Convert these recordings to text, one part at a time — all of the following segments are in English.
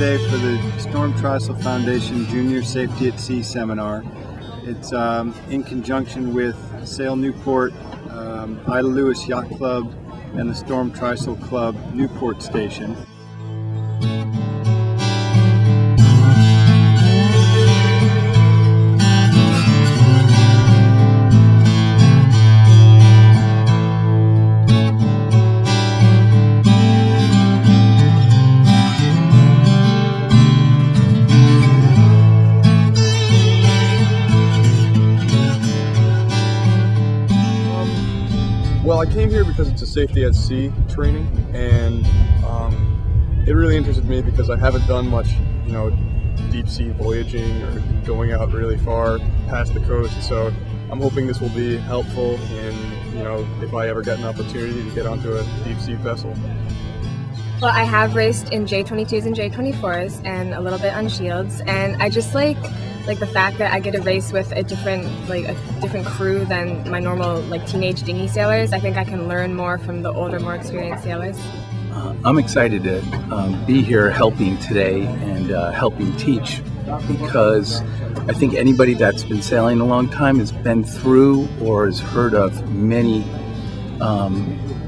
today for the Storm TrySail Foundation Junior Safety at Sea Seminar. It's in conjunction with Sail Newport, Ida Lewis Yacht Club, and the Storm TrySail Club Newport Station. Well, I came here because it's a safety at sea training, and it really interested me because I haven't done much, deep sea voyaging or going out really far past the coast. So I'm hoping this will be helpful in, if I ever get an opportunity to get onto a deep sea vessel. Well, I have raced in J22s and J24s and a little bit on shields, and I just like the fact that I get to race with a different crew than my normal teenage dinghy sailors. I think I can learn more from the older, more experienced sailors. I'm excited to be here helping today and helping teach, because I think anybody that's been sailing a long time has been through or has heard of many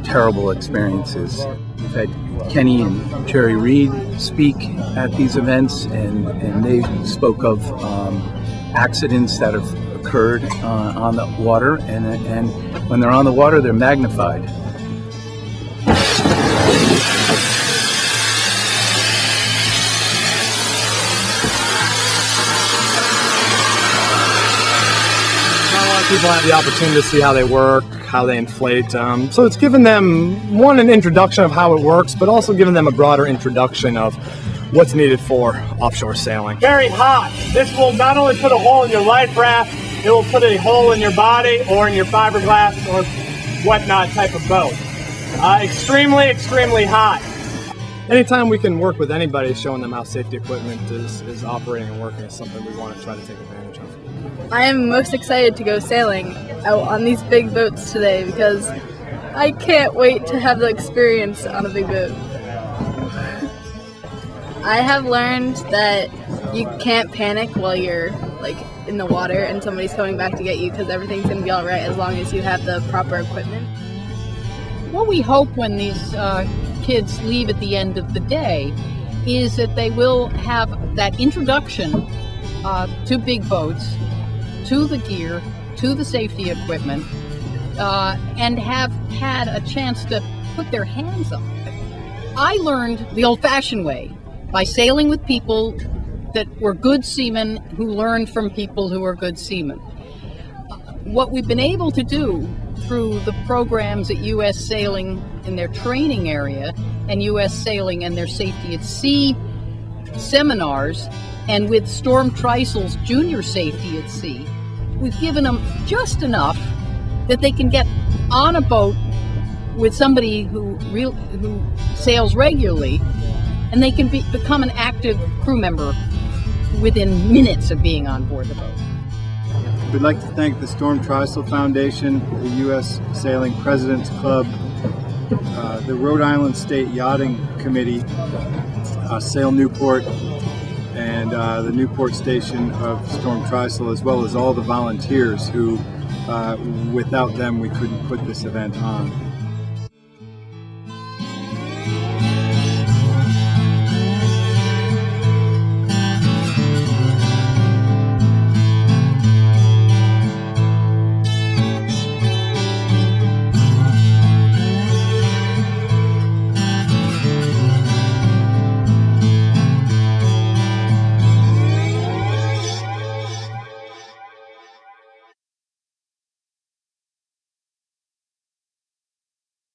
terrible experiences. We've had Kenny and Jerry Reed speak at these events, and they spoke of accidents that have occurred on the water, and when they're on the water, they're magnified. People have the opportunity to see how they work, how they inflate. So it's given them, an introduction of how it works, but also given them a broader introduction of what's needed for offshore sailing. Very hot. This will not only put a hole in your life raft, it will put a hole in your body or in your fiberglass or whatnot type of boat. Extremely, extremely hot. Anytime we can work with anybody showing them how safety equipment is operating and working is something we want to try to take advantage of. I am most excited to go sailing out on these big boats today because I can't wait to have the experience on a big boat. I have learned that you can't panic while you're in the water and somebody's coming back to get you, because everything's going to be alright as long as you have the proper equipment. What we hope when these kids leave at the end of the day is that they will have that introduction to big boats, to the gear, to the safety equipment, and have had a chance to put their hands on it. I learned the old-fashioned way, by sailing with people that were good seamen who learned from people who were good seamen. What we've been able to do through the programs at U.S. Sailing in their training area and U.S. Sailing and their Safety at Sea seminars, and with Storm TrySail's Junior Safety at Sea, we've given them just enough that they can get on a boat with somebody who sails regularly, and they can become an active crew member within minutes of being on board the boat. We'd like to thank the Storm TrySail Foundation, the U.S. Sailing President's Club, the Rhode Island State Yachting Committee, Sail Newport, and the Newport Station of Storm TrySail, as well as all the volunteers who, without them, we couldn't put this event on.